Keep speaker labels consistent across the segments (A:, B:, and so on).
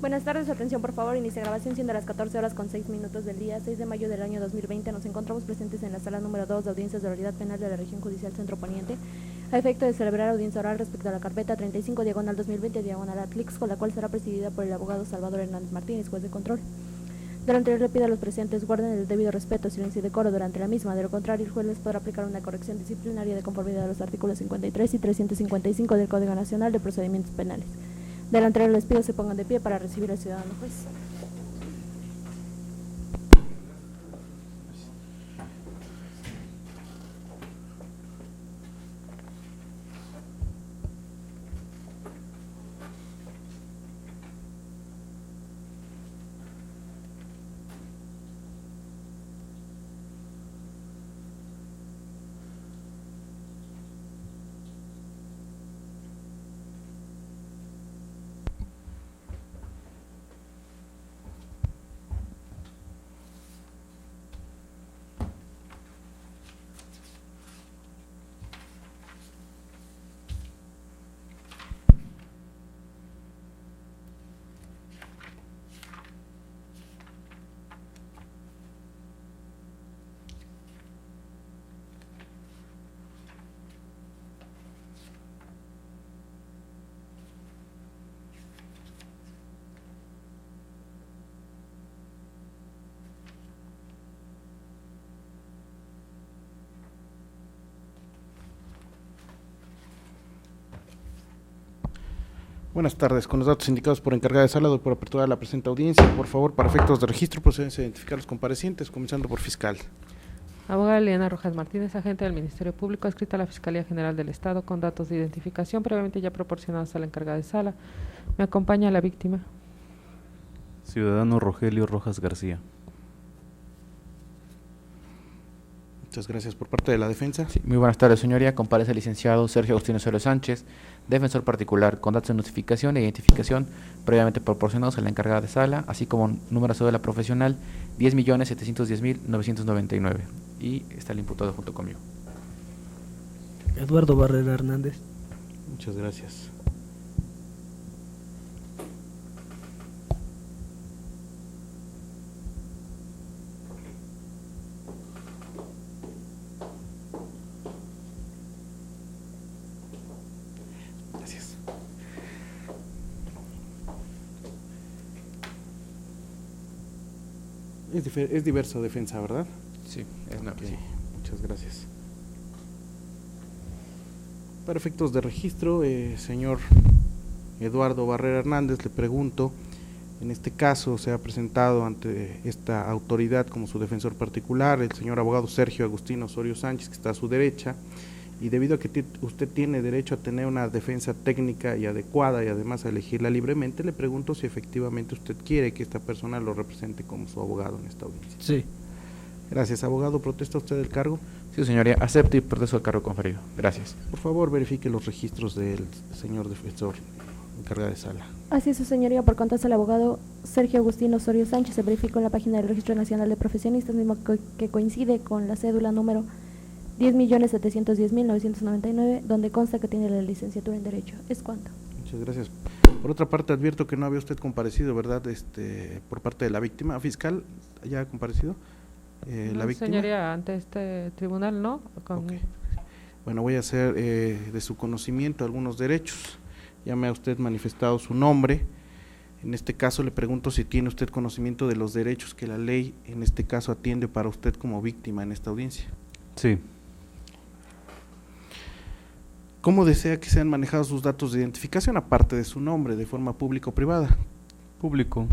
A: Buenas tardes, su atención por favor, inicia grabación siendo las 14:06 del día 6 de mayo del año 2020. Nos encontramos presentes en la sala número 2 de audiencias de oralidad penal de la Región Judicial Centro Poniente, a efecto de celebrar audiencia oral respecto a la carpeta 35/2020/Atlix, con la cual será presidida por el abogado Salvador Hernández Martínez, juez de control. De lo anterior le pido a los presentes guarden el debido respeto, silencio y decoro durante la misma. De lo contrario, el juez les podrá aplicar una corrección disciplinaria de conformidad a los artículos 53 y 355 del Código Nacional de Procedimientos Penales. Del anterior les pido se pongan de pie para recibir al ciudadano juez.
B: Buenas tardes. Con los datos indicados por encargada de sala, doy por apertura de la presente audiencia. Por favor, para efectos de registro, procedense a identificar a los comparecientes, comenzando por fiscal.
C: Abogada Eliana Rojas Martínez, agente del Ministerio Público, adscrita a la Fiscalía General del Estado, con datos de identificación previamente ya proporcionados a la encargada de sala. Me acompaña la víctima.
D: Ciudadano Rogelio Rojas García.
B: Muchas gracias. Por parte de la defensa.
E: Sí, muy buenas tardes, señoría. Comparece el licenciado Sergio Agustín Osorio Sánchez, defensor particular, con datos de notificación e identificación previamente proporcionados a la encargada de sala, así como número de cédula profesional 10.710.999. Y está el imputado junto conmigo.
F: Eduardo Barrera Hernández.
B: Muchas gracias. Gracias. Es diverso defensa, ¿verdad?
E: Sí, es nuevo.
B: Ok,
E: Sí.
B: muchas gracias. Para efectos de registro, señor Eduardo Barrera Hernández, le pregunto, en este caso se ha presentado ante esta autoridad como su defensor particular el señor abogado Sergio Agustín Osorio Sánchez, que está a su derecha, y debido a que usted tiene derecho a tener una defensa técnica y adecuada y además a elegirla libremente, le pregunto si efectivamente usted quiere que esta persona lo represente como su abogado en esta audiencia.
F: Sí.
B: Gracias. Abogado, ¿protesta usted el cargo?
E: Sí, señoría, acepto y proceso el cargo conferido. Gracias.
B: Por favor, verifique los registros del señor defensor encargado de sala.
A: Así es, su señoría, por contarse al abogado Sergio Agustín Osorio Sánchez, se verificó en la página del Registro Nacional de Profesionistas, mismo que coincide con la cédula número 10.710.999, donde consta que tiene la licenciatura en Derecho. ¿Es cuánto?
B: Muchas gracias. Por otra parte, advierto que no había usted comparecido, ¿verdad? Por parte de la víctima. ¿Fiscal ya ha comparecido?
C: No,
B: la víctima.
C: señoría, ante este tribunal, ¿no?
B: Okay. Bueno, voy a hacer de su conocimiento algunos derechos. Ya me ha usted manifestado su nombre. En este caso le pregunto si tiene usted conocimiento de los derechos que la ley en este caso atiende para usted como víctima en esta audiencia.
D: Sí.
B: ¿Cómo desea que sean manejados sus datos de identificación, aparte de su nombre, de forma pública o privada?
D: Público.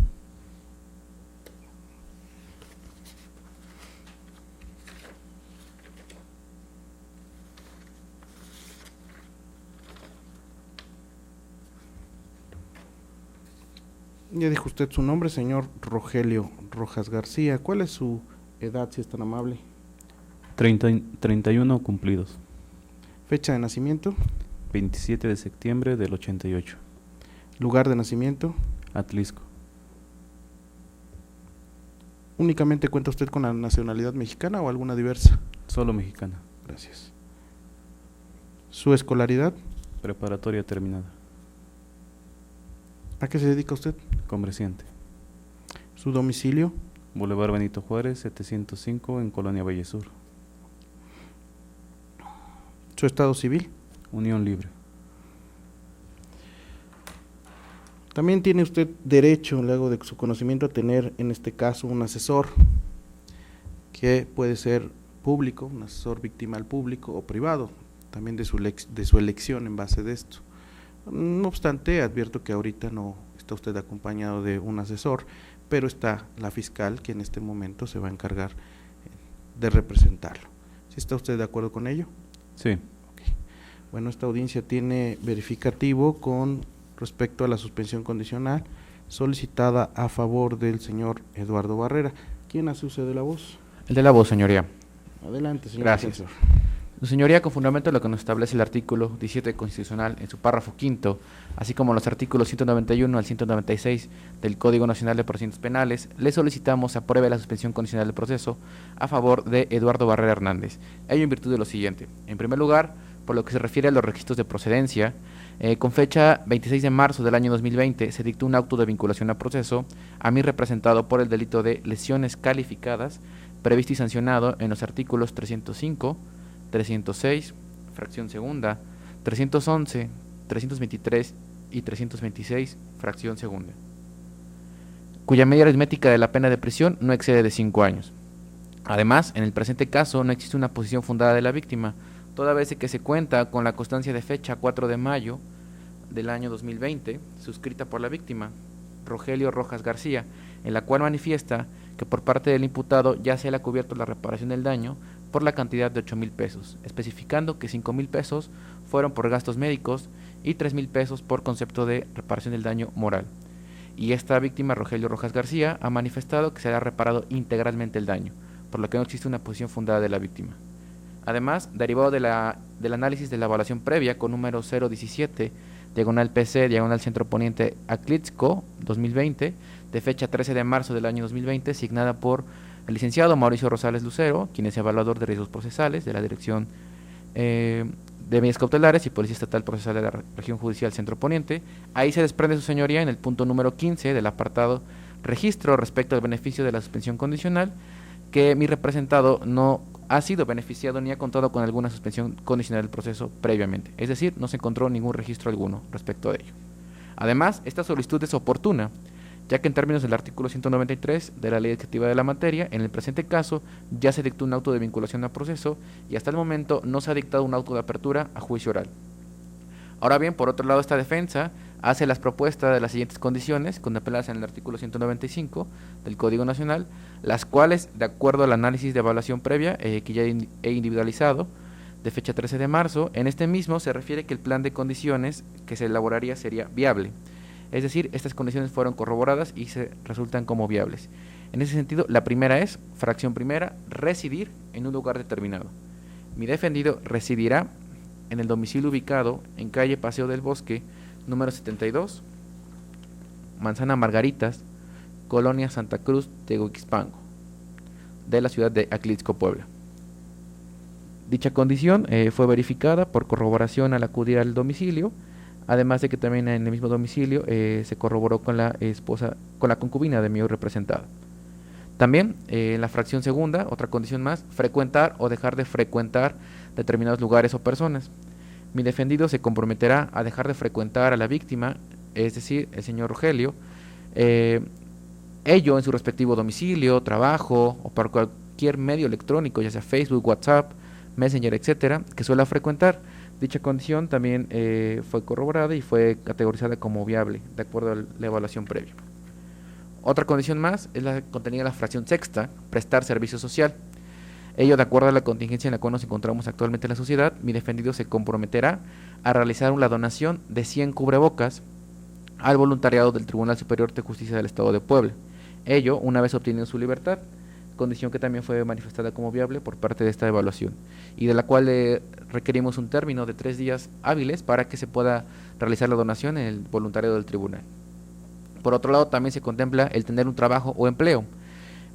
B: Ya dijo usted su nombre, señor Rogelio Rojas García. ¿Cuál es su edad, si es tan amable?
D: 31 cumplidos.
B: Fecha de nacimiento.
D: 27 de septiembre del 88.
B: Lugar de nacimiento.
D: Atlisco.
B: ¿Únicamente cuenta usted con la nacionalidad mexicana o alguna diversa?
D: Solo mexicana.
B: Gracias. ¿Su escolaridad?
D: Preparatoria terminada.
B: ¿A qué se dedica usted?
D: Comerciante.
B: ¿Su domicilio?
D: Boulevard Benito Juárez, 705, en Colonia Valle Sur.
B: ¿Su estado civil?
D: Unión Libre.
B: También tiene usted derecho, luego de su conocimiento, a tener en este caso un asesor que puede ser público, un asesor victimal público o privado, también de su elección en base de esto. No obstante, advierto que ahorita no está usted acompañado de un asesor, pero está la fiscal que en este momento se va a encargar de representarlo. ¿Sí está usted de acuerdo con ello?
D: Sí.
B: Okay. Bueno, esta audiencia tiene verificativo con respecto a la suspensión condicional solicitada a favor del señor Eduardo Barrera. ¿Quién hace uso de la voz?
E: El de la voz, señoría.
B: Adelante, señor
E: Gracias.
B: defensor.
E: Su señoría, con fundamento en lo que nos establece el artículo 17 constitucional en su párrafo quinto, así como los artículos 191 al 196 del Código Nacional de Procedimientos Penales, le solicitamos apruebe la suspensión condicional del proceso a favor de Eduardo Barrera Hernández. Ello en virtud de lo siguiente. En primer lugar, por lo que se refiere a los registros de procedencia, con fecha 26 de marzo del año 2020 se dictó un auto de vinculación a proceso a mí representado por el delito de lesiones calificadas previsto y sancionado en los artículos 305, 306, fracción segunda, 311, 323 y 326, fracción segunda, cuya media aritmética de la pena de prisión no excede de 5 años. Además, en el presente caso no existe una posición fundada de la víctima, toda vez que se cuenta con la constancia de fecha 4 de mayo del año 2020, suscrita por la víctima, Rogelio Rojas García, en la cual manifiesta que por parte del imputado ya se le ha cubierto la reparación del daño por la cantidad de 8,000 pesos, especificando que 5,000 pesos fueron por gastos médicos y 3,000 pesos por concepto de reparación del daño moral. Y esta víctima, Rogelio Rojas García, ha manifestado que se le ha reparado integralmente el daño, por lo que no existe una posición fundada de la víctima. Además, derivado del análisis de la evaluación previa con número 017, diagonal PC, diagonal Centro Poniente Atlixco 2020, de fecha 13 de marzo del año 2020, signada por el licenciado Mauricio Rosales Lucero, quien es evaluador de riesgos procesales de la Dirección de Medidas Cautelares y Policía Estatal Procesal de la Región Judicial Centro Poniente. Ahí se desprende, su señoría, en el punto número 15 del apartado registro respecto al beneficio de la suspensión condicional, que mi representado no ha sido beneficiado ni ha contado con alguna suspensión condicional del proceso previamente, es decir, no se encontró ningún registro alguno respecto de ello. Además, esta solicitud es oportuna, ya que en términos del artículo 193 de la Ley Ejecutiva de la materia, en el presente caso ya se dictó un auto de vinculación a proceso y hasta el momento no se ha dictado un auto de apertura a juicio oral. Ahora bien, por otro lado, esta defensa hace las propuestas de las siguientes condiciones contempladas en el artículo 195 del Código Nacional, las cuales, de acuerdo al análisis de evaluación previa que ya he individualizado, de fecha 13 de marzo, en este mismo se refiere que el plan de condiciones que se elaboraría sería viable. Es decir, estas condiciones fueron corroboradas y se resultan como viables. En ese sentido, la primera es, fracción primera, residir en un lugar determinado. Mi defendido residirá en el domicilio ubicado en calle Paseo del Bosque, número 72, Manzana Margaritas, Colonia Santa Cruz, Teguixpango, de la ciudad de Atlixco, Puebla. Dicha condición fue verificada por corroboración al acudir al domicilio, además de que también en el mismo domicilio se corroboró con la concubina de mi representado. También en la fracción segunda, otra condición más, frecuentar o dejar de frecuentar determinados lugares o personas. Mi defendido se comprometerá a dejar de frecuentar a la víctima, es decir, el señor Rogelio, ello en su respectivo domicilio, trabajo o por cualquier medio electrónico, ya sea Facebook, WhatsApp, Messenger, etcétera, que suela frecuentar. Dicha condición también fue corroborada y fue categorizada como viable, de acuerdo a la evaluación previa. Otra condición más es la contenida en la fracción sexta, prestar servicio social. Ello, de acuerdo a la contingencia en la cual nos encontramos actualmente en la sociedad, mi defendido se comprometerá a realizar una donación de 100 cubrebocas al voluntariado del Tribunal Superior de Justicia del Estado de Puebla. Ello, una vez obtenido su libertad, condición que también fue manifestada como viable por parte de esta evaluación, y de la cual requerimos un término de 3 días hábiles para que se pueda realizar la donación en el voluntariado del tribunal. Por otro lado, también se contempla el tener un trabajo o empleo.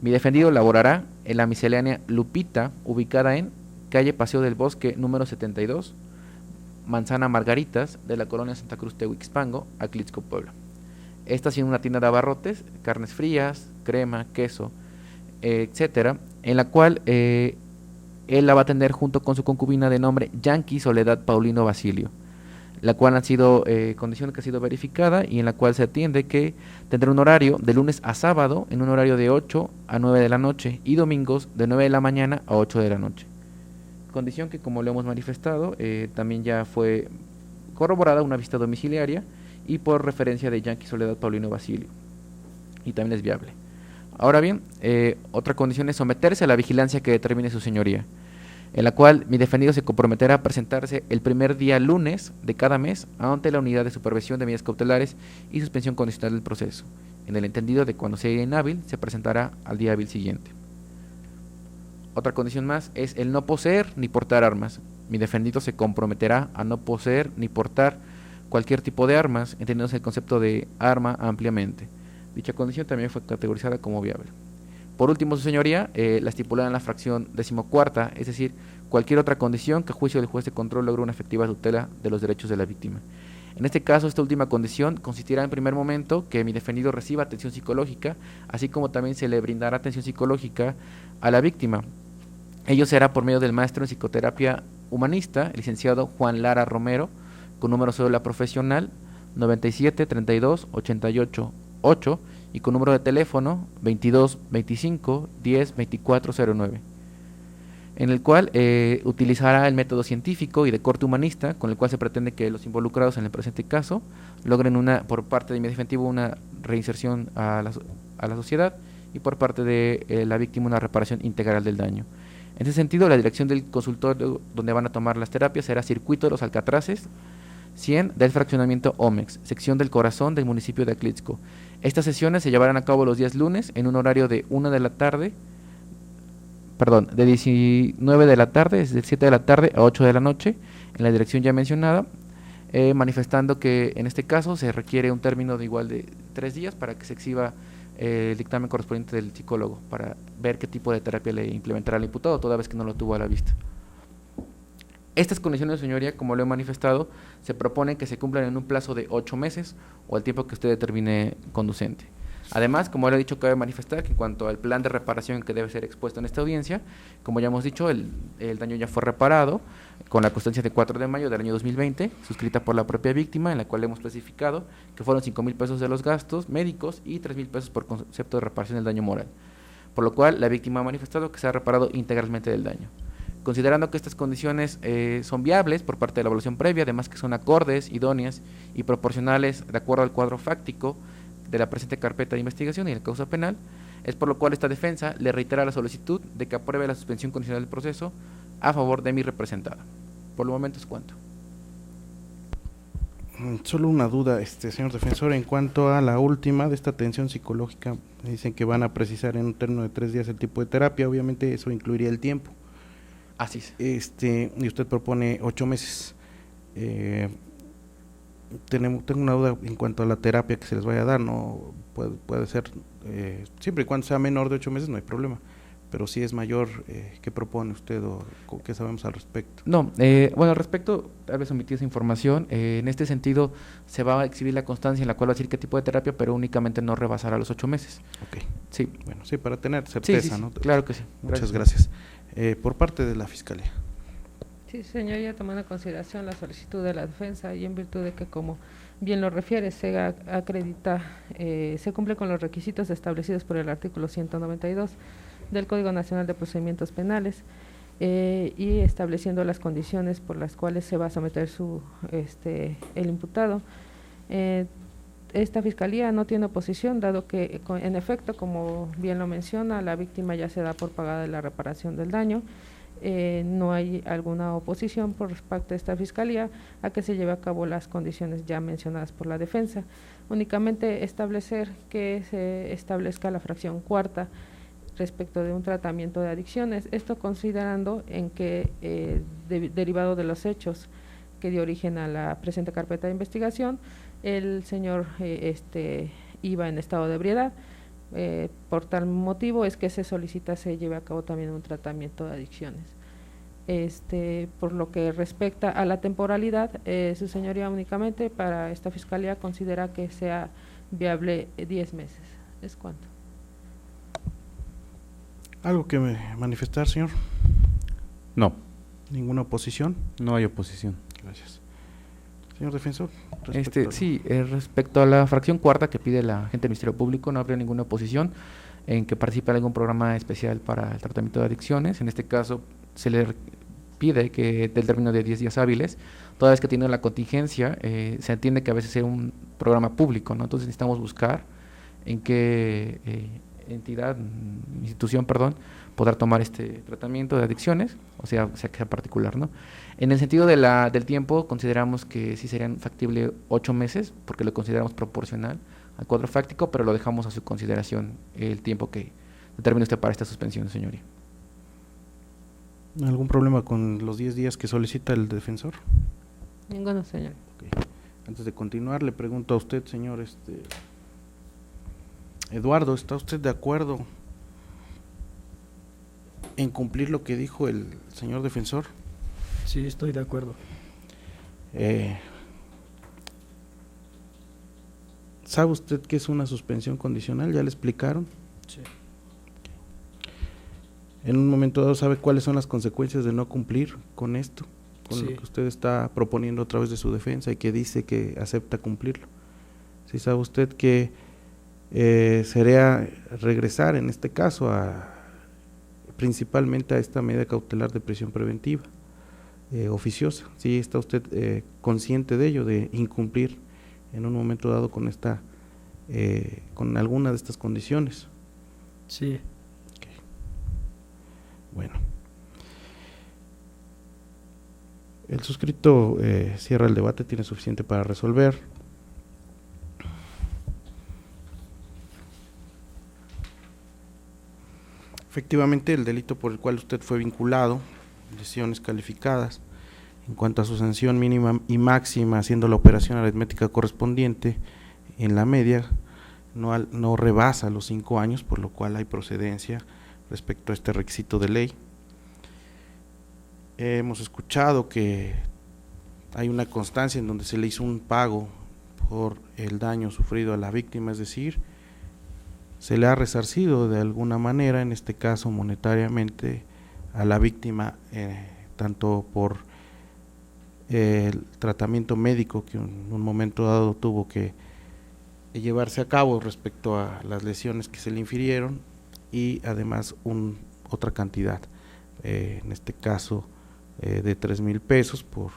E: Mi defendido laborará en la miscelánea Lupita, ubicada en calle Paseo del Bosque, número 72, Manzana Margaritas, de la colonia Santa Cruz Tehuixpango, Atlixco, Puebla. esta siendo una tienda de abarrotes, carnes frías, crema, queso, etcétera, en la cual él la va a atender junto con su concubina de nombre Yankee Soledad Paulino Basilio, la cual ha sido condición que ha sido verificada y en la cual se atiende que tendrá un horario de lunes a sábado en un horario de 8 a 9 de la noche y domingos de 9 de la mañana a 8 de la noche. Condición que, como lo hemos manifestado, también ya fue corroborada una visita domiciliaria y por referencia de Yankee Soledad Paulino Basilio, y también es viable. Ahora bien, otra condición es someterse a la vigilancia que determine su señoría, en la cual mi defendido se comprometerá a presentarse el primer día lunes de cada mes ante la unidad de supervisión de medidas cautelares y suspensión condicional del proceso, en el entendido de cuando sea inhábil se presentará al día hábil siguiente. Otra condición más es el no poseer ni portar armas. Mi defendido se comprometerá a no poseer ni portar cualquier tipo de armas, entendiéndose el concepto de arma ampliamente. Dicha condición también fue categorizada como viable. Por último, su señoría, la estipulada en la fracción 14ª, es decir, cualquier otra condición que a juicio del juez de control logre una efectiva tutela de los derechos de la víctima. En este caso, esta última condición consistirá en primer momento que mi defendido reciba atención psicológica, así como también se le brindará atención psicológica a la víctima. Ello será por medio del maestro en psicoterapia humanista, el licenciado Juan Lara Romero, con número de cédula profesional 97 32 88 8 y con número de teléfono 22 25 10 24 09, en el cual utilizará el método científico y de corte humanista, con el cual se pretende que los involucrados en el presente caso logren por parte de mi defendido una reinserción a la sociedad y por parte de la víctima una reparación integral del daño. En ese sentido, la dirección del consultorio donde van a tomar las terapias será Circuito de los Alcatraces 100 del fraccionamiento Omex, sección del Corazón del municipio de Atlixco. Estas sesiones se llevarán a cabo los días lunes en un horario de 1 de la tarde, de 19 de la tarde, es de 7 de la tarde a 8 de la noche, en la dirección ya mencionada, manifestando que en este caso se requiere un término de igual de 3 días para que se exhiba el dictamen correspondiente del psicólogo para ver qué tipo de terapia le implementará al imputado, toda vez que no lo tuvo a la vista. Estas condiciones, señoría, como lo he manifestado, se proponen que se cumplan en un plazo de 8 meses o al tiempo que usted determine conducente. Además, como le he dicho, cabe manifestar que en cuanto al plan de reparación que debe ser expuesto en esta audiencia, como ya hemos dicho, el daño ya fue reparado con la constancia de 4 de mayo del año 2020, suscrita por la propia víctima, en la cual hemos especificado que fueron 5,000 pesos de los gastos médicos y 3,000 pesos por concepto de reparación del daño moral, por lo cual la víctima ha manifestado que se ha reparado integralmente del daño. Considerando que estas condiciones son viables por parte de la evaluación previa, además que son acordes, idóneas y proporcionales de acuerdo al cuadro fáctico de la presente carpeta de investigación y la causa penal, es por lo cual esta defensa le reitera la solicitud de que apruebe la suspensión condicional del proceso a favor de mi representada. Por el momento es cuanto.
B: Solo una duda, señor defensor, en cuanto a la última de esta atención psicológica, dicen que van a precisar en un término de 3 días el tipo de terapia, obviamente eso incluiría el tiempo.
E: Así es.
B: Y usted propone 8 meses. Tengo una duda en cuanto a la terapia que se les vaya a dar, no puede ser, siempre y cuando sea menor de 8 meses no hay problema, pero si es mayor, ¿qué propone usted o qué sabemos al respecto?
E: No, bueno, al respecto, tal vez omití esa información, en este sentido se va a exhibir la constancia en la cual va a decir qué tipo de terapia, pero únicamente no rebasará los 8 meses.
B: Ok,
E: sí.
B: Bueno, sí, para tener certeza,
E: sí,
B: ¿no?
E: Claro que sí.
B: Muchas gracias. Por parte de la Fiscalía.
C: Sí, señoría, tomando en consideración la solicitud de la defensa y en virtud de que, como bien lo refiere, se acredita, se cumple con los requisitos establecidos por el artículo 192 del Código Nacional de Procedimientos Penales y estableciendo las condiciones por las cuales se va a someter el imputado. Esta Fiscalía no tiene oposición, dado que, en efecto, como bien lo menciona, la víctima ya se da por pagada la reparación del daño. No hay alguna oposición por parte de esta Fiscalía a que se lleve a cabo las condiciones ya mencionadas por la defensa. Únicamente establecer que se establezca la fracción cuarta respecto de un tratamiento de adicciones, esto considerando en que derivado de los hechos que dio origen a la presente carpeta de investigación, el señor iba en estado de ebriedad. Por tal motivo es que se solicita se lleve a cabo también un tratamiento de adicciones. Por lo que respecta a la temporalidad, su señoría únicamente para esta Fiscalía considera que sea viable 10 meses. ¿Es cuánto?
B: ¿Algo que manifestar, señor?
D: No,
B: ¿Ninguna oposición?
D: no hay oposición.
B: Gracias. Señor defensor. respecto a-
E: Sí, respecto a la fracción cuarta que pide la gente del Ministerio Público, no habría ninguna oposición en que participe en algún programa especial para el tratamiento de adicciones. En este caso, se le pide que del término de 10 días hábiles, toda vez que tiene la contingencia, se entiende que a veces sea un programa público, ¿no? Entonces necesitamos buscar en qué institución, podrá tomar este tratamiento de adicciones, o sea que sea particular, ¿no? En el sentido de del tiempo, consideramos que sí serían factible 8 meses, porque lo consideramos proporcional al cuadro fáctico, pero lo dejamos a su consideración el tiempo que determine usted para esta suspensión, señoría.
B: ¿Algún problema con los 10 días que solicita el defensor?
C: Ninguno, señor.
B: Ok. Antes de continuar, le pregunto a usted, señor Eduardo, ¿está usted de acuerdo en cumplir lo que dijo el señor defensor?
F: Sí, estoy de acuerdo.
B: ¿Sabe usted qué es una suspensión condicional? ¿Ya le explicaron?
F: Sí.
B: En un momento dado, ¿sabe cuáles son las consecuencias de no cumplir con esto? Con
F: Sí.
B: lo que usted está proponiendo a través de su defensa y que dice que acepta cumplirlo. ¿Sí sabe usted que sería regresar en este caso principalmente a esta medida cautelar de prisión preventiva oficiosa? ¿Sí está usted consciente de ello, de incumplir en un momento dado con con alguna de estas condiciones?
F: Sí.
B: Bueno, el suscrito cierra el debate, tiene suficiente para resolver. Efectivamente, el delito por el cual usted fue vinculado, lesiones calificadas, en cuanto a su sanción mínima y máxima, haciendo la operación aritmética correspondiente en la media, no rebasa los 5 años, por lo cual hay procedencia respecto a este requisito de ley. Hemos escuchado que hay una constancia en donde se le hizo un pago por el daño sufrido a la víctima, es decir, se le ha resarcido de alguna manera, en este caso monetariamente, a la víctima, tanto por el tratamiento médico que en un momento dado tuvo que llevarse a cabo respecto a las lesiones que se le infirieron, y además otra cantidad, en este caso de 3,000 pesos, por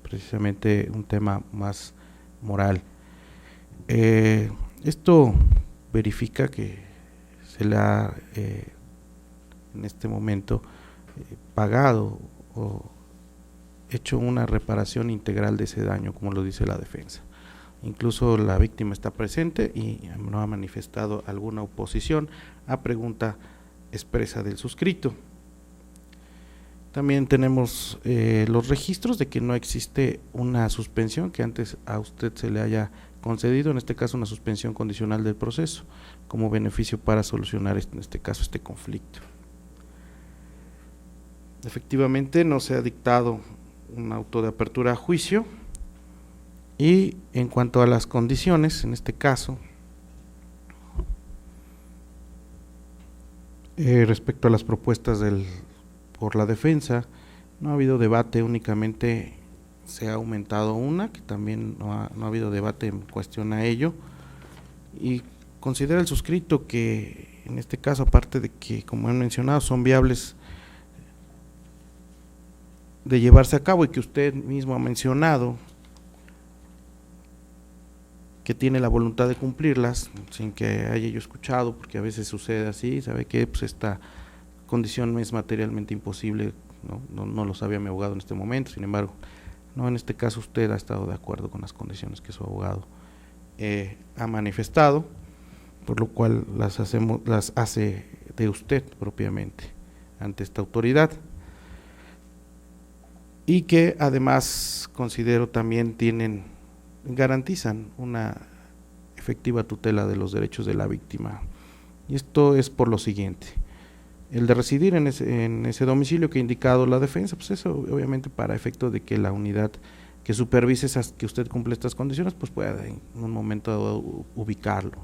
B: precisamente un tema más moral. Esto verifica que se le ha en este momento pagado o hecho una reparación integral de ese daño, como lo dice la defensa. Incluso la víctima está presente y no ha manifestado alguna oposición a pregunta expresa del suscrito. También tenemos los registros de que no existe una suspensión que antes a usted se le haya concedido, en este caso una suspensión condicional del proceso, como beneficio para solucionar en este caso este conflicto. Efectivamente no se ha dictado un auto de apertura a juicio, y en cuanto a las condiciones, en este caso, respecto a las propuestas por la defensa, no ha habido debate, únicamente se ha aumentado una, que también no ha habido debate en cuestión a ello, y considera el suscrito que en este caso, aparte de que, como he mencionado, son viables de llevarse a cabo y que usted mismo ha mencionado que tiene la voluntad de cumplirlas sin que haya yo escuchado, porque a veces sucede así, sabe que pues esta condición es materialmente imposible, no lo sabía mi abogado en este momento, sin embargo, no, en este caso usted ha estado de acuerdo con las condiciones que su abogado ha manifestado, por lo cual las hace de usted propiamente ante esta autoridad, y que además considero también garantizan una efectiva tutela de los derechos de la víctima. Y esto es por lo siguiente: el de residir en ese domicilio que ha indicado la defensa, pues eso obviamente para efecto de que la unidad que supervise que usted cumple estas condiciones, pues pueda en un momento dado ubicarlo.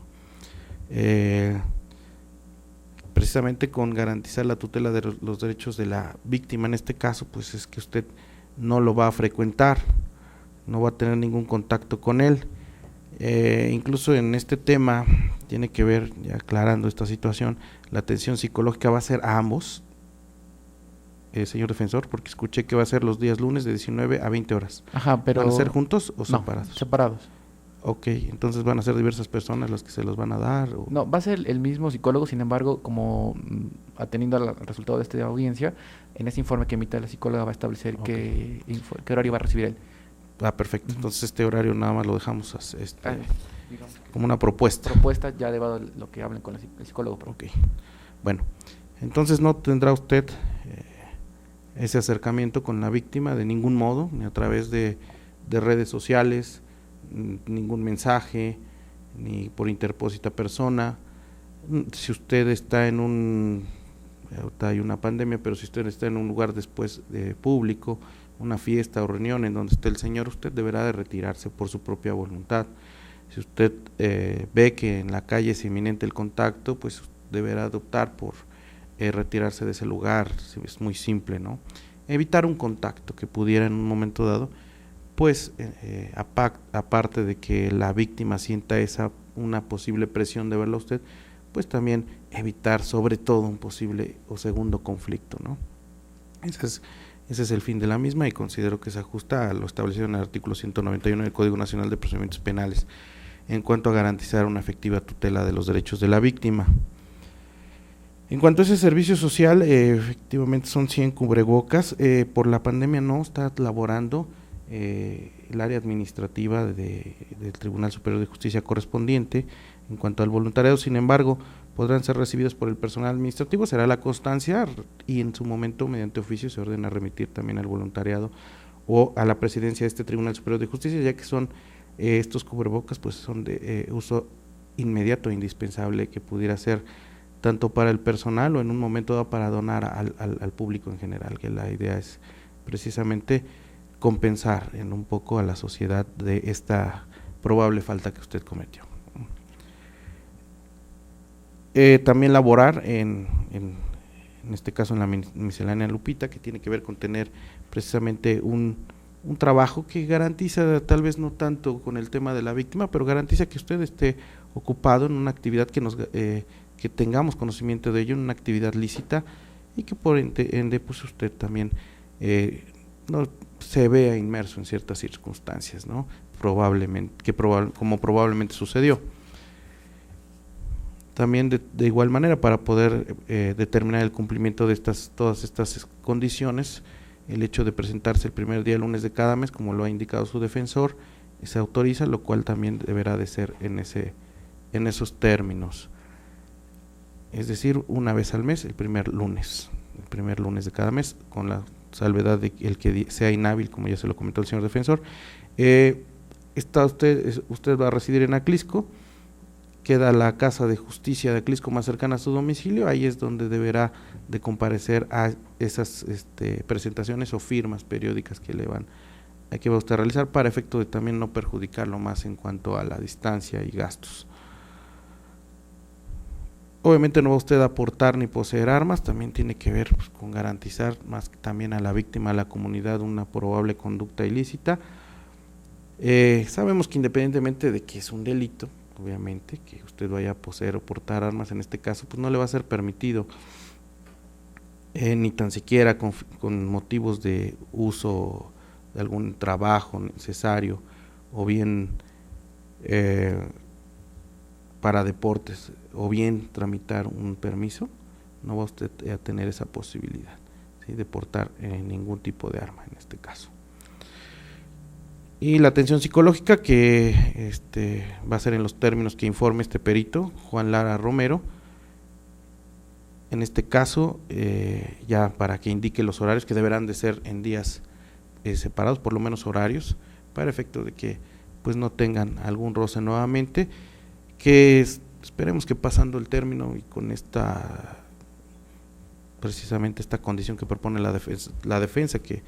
B: Precisamente con garantizar la tutela de los derechos de la víctima, en este caso, pues es que usted no lo va a frecuentar, no va a tener ningún contacto con él. Incluso en este tema tiene que ver, ya aclarando esta situación, la atención psicológica va a ser a ambos, señor defensor, porque escuché que va a ser los días lunes de 19 a 20 horas.
E: Ajá, pero...
B: ¿Van a ser juntos o
E: no,
B: separados?
E: separados.
B: Ok, entonces van a ser diversas personas las que se los van a dar.
E: No, va a ser el mismo psicólogo, sin embargo, como atendiendo al resultado de esta audiencia, en ese informe que emita la psicóloga va a establecer qué horario va a recibir él.
B: Perfecto, entonces este horario nada más lo dejamos como una propuesta.
E: Propuesta ya de lo que hablen con el psicólogo.
B: Ok, bueno, entonces no tendrá usted ese acercamiento con la víctima de ningún modo, ni a través de redes sociales, ningún mensaje, ni por interpósita persona. Si usted está ahorita hay una pandemia, pero si usted está en un lugar después público, una fiesta o reunión en donde esté el señor, usted deberá de retirarse por su propia voluntad. Si usted ve que en la calle es inminente el contacto, pues deberá optar por retirarse de ese lugar. Es muy simple, ¿no? Evitar un contacto que pudiera en un momento dado, pues aparte de que la víctima sienta una posible presión de verlo a usted, pues también evitar sobre todo un posible o segundo conflicto, ¿no? Ese es el fin de la misma, y considero que se ajusta a lo establecido en el artículo 191 del Código Nacional de Procedimientos Penales en cuanto a garantizar una efectiva tutela de los derechos de la víctima. En cuanto a ese servicio social, efectivamente son 100 cubrebocas. Por la pandemia no está laborando el área administrativa del Tribunal Superior de Justicia correspondiente. En cuanto al voluntariado, sin embargo, podrán ser recibidos por el personal administrativo, será la constancia, y en su momento, mediante oficio, se ordena remitir también al voluntariado o a la presidencia de este Tribunal Superior de Justicia, ya que son estos cubrebocas, pues son de uso inmediato e indispensable, que pudiera ser tanto para el personal o en un momento dado para donar al público en general, que la idea es precisamente compensar en un poco a la sociedad de esta probable falta que usted cometió. También laborar en este caso en la miscelánea Lupita, que tiene que ver con tener precisamente un trabajo que garantiza, tal vez no tanto con el tema de la víctima, pero garantiza que usted esté ocupado en una actividad que tengamos conocimiento de ello, en una actividad lícita, y que por ende pues usted también no se vea inmerso en ciertas circunstancias, ¿no? Como probablemente sucedió. También de igual manera, para poder determinar el cumplimiento de todas estas condiciones, el hecho de presentarse el primer día lunes de cada mes, como lo ha indicado su defensor, se autoriza, lo cual también deberá de ser en esos términos. Es decir, una vez al mes, el primer lunes de cada mes, con la salvedad de el que sea inhábil, como ya se lo comentó el señor defensor. Usted va a residir en Aclisco, queda la Casa de Justicia de Aclisco más cercana a su domicilio, ahí es donde deberá de comparecer a esas presentaciones o firmas periódicas que va usted a realizar, para efecto de también no perjudicarlo más en cuanto a la distancia y gastos. Obviamente no va usted a aportar ni poseer armas, también tiene que ver pues, con garantizar más también a la víctima, a la comunidad, una probable conducta ilícita. Sabemos que independientemente de que es un delito, obviamente, que usted vaya a poseer o portar armas, en este caso, pues no le va a ser permitido, ni tan siquiera con motivos de uso de algún trabajo necesario, o bien para deportes, o bien tramitar un permiso, no va usted a tener esa posibilidad, ¿sí?, de portar ningún tipo de arma en este caso. Y la atención psicológica, que va a ser en los términos que informe este perito, Juan Lara Romero, en este caso, ya para que indique los horarios, que deberán de ser en días separados, por lo menos horarios, para efecto de que pues no tengan algún roce nuevamente, que esperemos que pasando el término y con precisamente esta condición que propone la defensa, que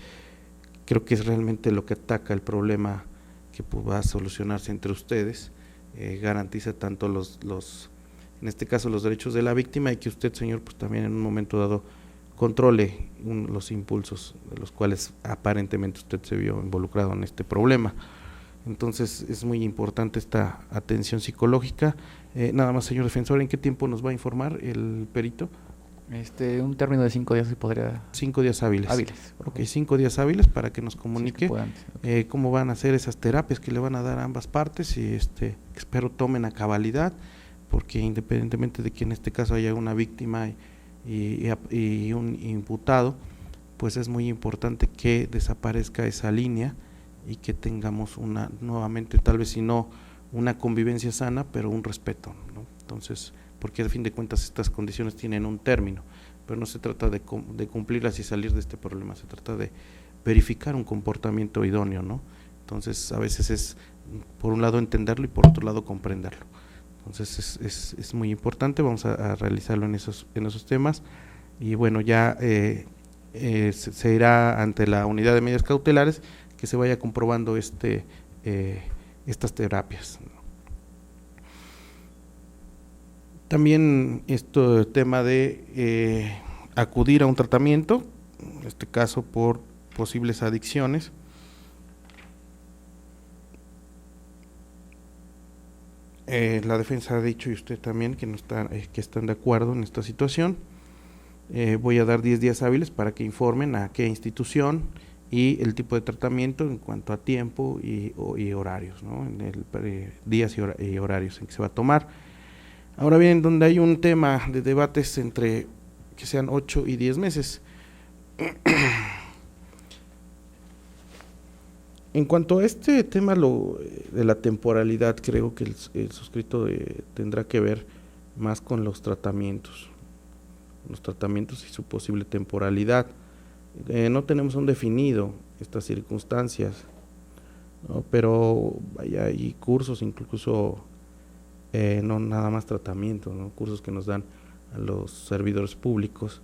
B: creo que es realmente lo que ataca el problema que pues, va a solucionarse entre ustedes, garantiza tanto en este caso los derechos de la víctima, y que usted, señor, pues también en un momento dado controle los impulsos de los cuales aparentemente usted se vio involucrado en este problema. Entonces es muy importante esta atención psicológica. Nada más, señor defensor, ¿en qué tiempo nos va a informar el perito?
E: Un término de 5 días si podría.
B: 5 días hábiles. Ok, 5 días hábiles para que nos comunique cómo van a hacer esas terapias que le van a dar a ambas partes, y espero tomen a cabalidad, porque independientemente de que en este caso haya una víctima y un imputado, pues es muy importante que desaparezca esa línea y que tengamos nuevamente, tal vez si no una convivencia sana, pero un respeto, ¿no? Entonces, porque al fin de cuentas estas condiciones tienen un término, pero no se trata de cumplirlas y salir de este problema, se trata de verificar un comportamiento idóneo, ¿no? Entonces a veces es por un lado entenderlo y por otro lado comprenderlo. Entonces es muy importante, vamos a realizarlo en esos temas, y bueno, ya se irá ante la unidad de medidas cautelares que se vaya comprobando estas terapias. También tema de acudir a un tratamiento, en este caso por posibles adicciones. La defensa ha dicho, y usted también, que están de acuerdo en esta situación. Voy a dar 10 días hábiles para que informen a qué institución y el tipo de tratamiento en cuanto a tiempo y horarios, ¿no? Días y horarios en que se va a tomar. Ahora bien, donde hay un tema de debates entre que sean 8 y 10 meses. En cuanto a este tema de la temporalidad, creo que el suscrito tendrá que ver más con los tratamientos y su posible temporalidad. No tenemos aún definido estas circunstancias, ¿no? Pero hay cursos, incluso no nada más tratamientos, ¿no? Cursos que nos dan a los servidores públicos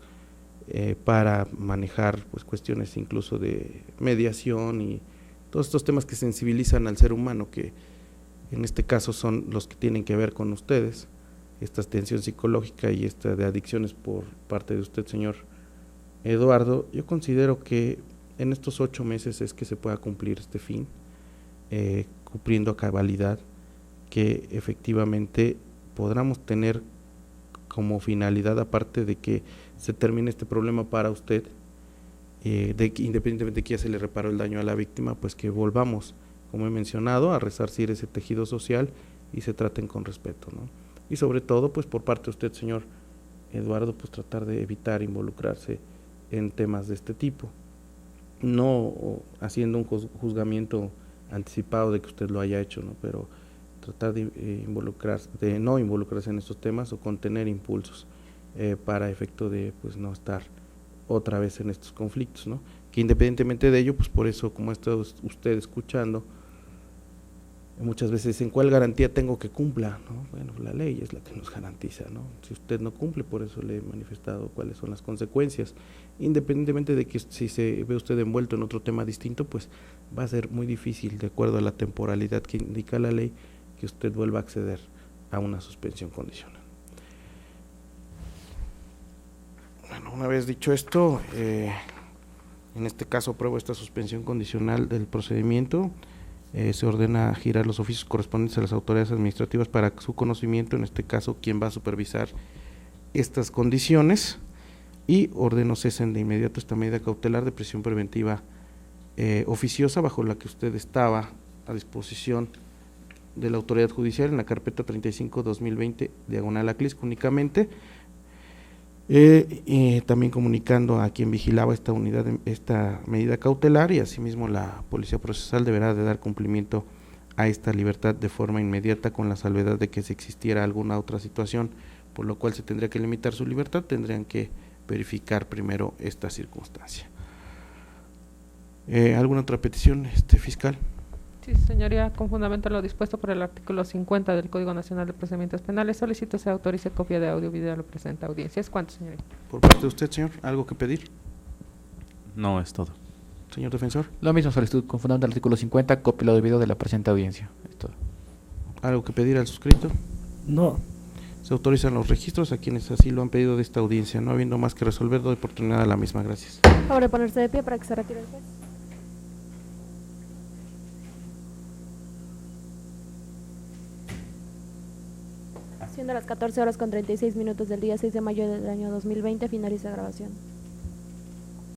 B: para manejar pues cuestiones incluso de mediación y todos estos temas que sensibilizan al ser humano, que en este caso son los que tienen que ver con ustedes, esta atención psicológica y esta de adicciones por parte de usted, señor Eduardo. Yo considero que en estos 8 meses es que se pueda cumplir este fin, cumpliendo a cabalidad, que efectivamente podamos tener como finalidad, aparte de que se termine este problema para usted, de que independientemente de que ya se le reparó el daño a la víctima, pues que volvamos, como he mencionado, a resarcir ese tejido social y se traten con respeto, ¿no? Y sobre todo, pues por parte de usted, señor Eduardo, pues tratar de evitar involucrarse en temas de este tipo, no haciendo un juzgamiento anticipado de que usted lo haya hecho, ¿no? Pero tratar de no involucrarse en estos temas o contener impulsos para efecto de pues no estar otra vez en estos conflictos, ¿no? Que independientemente de ello, pues por eso, como ha estado usted escuchando, muchas veces dicen, ¿cuál garantía tengo que cumpla? ¿No? Bueno, la ley es la que nos garantiza, ¿no? Si usted no cumple, por eso le he manifestado cuáles son las consecuencias. Independientemente de que si se ve usted envuelto en otro tema distinto, pues va a ser muy difícil, de acuerdo a la temporalidad que indica la ley, que usted vuelva a acceder a una suspensión condicional. Bueno, una vez dicho esto, en este caso apruebo esta suspensión condicional del procedimiento. Se ordena girar los oficios correspondientes a las autoridades administrativas para su conocimiento, en este caso quien va a supervisar estas condiciones, y ordeno cesen de inmediato esta medida cautelar de prisión preventiva oficiosa bajo la que usted estaba a disposición de la autoridad judicial en la carpeta 35-2020 /ACLISC únicamente, también comunicando a quien vigilaba esta medida cautelar, y asimismo la Policía Procesal deberá de dar cumplimiento a esta libertad de forma inmediata, con la salvedad de que si existiera alguna otra situación por lo cual se tendría que limitar su libertad, tendrían que verificar primero esta circunstancia. ¿Alguna otra petición, fiscal?
C: Sí, señoría, con fundamento en lo dispuesto por el artículo 50 del Código Nacional de Procedimientos Penales, solicito se autorice copia de audio y video a la presente audiencia. ¿Es cuánto, señoría?
B: Por parte de usted, señor, ¿algo que pedir?
D: No, es todo.
B: Señor defensor,
E: Lo mismo, solicitud con fundamento del artículo 50, copia lo debido de la presente audiencia. Es todo.
B: ¿algo que pedir al suscrito?
F: No.
B: Se autorizan los registros a quienes así lo han pedido de esta audiencia. No habiendo más que resolver, doy oportunidad a la misma. Gracias.
A: Favor de ponerse de pie para que se retire el juez. Siendo las 14 horas con 36 minutos del día 6 de mayo del año 2020, finaliza grabación.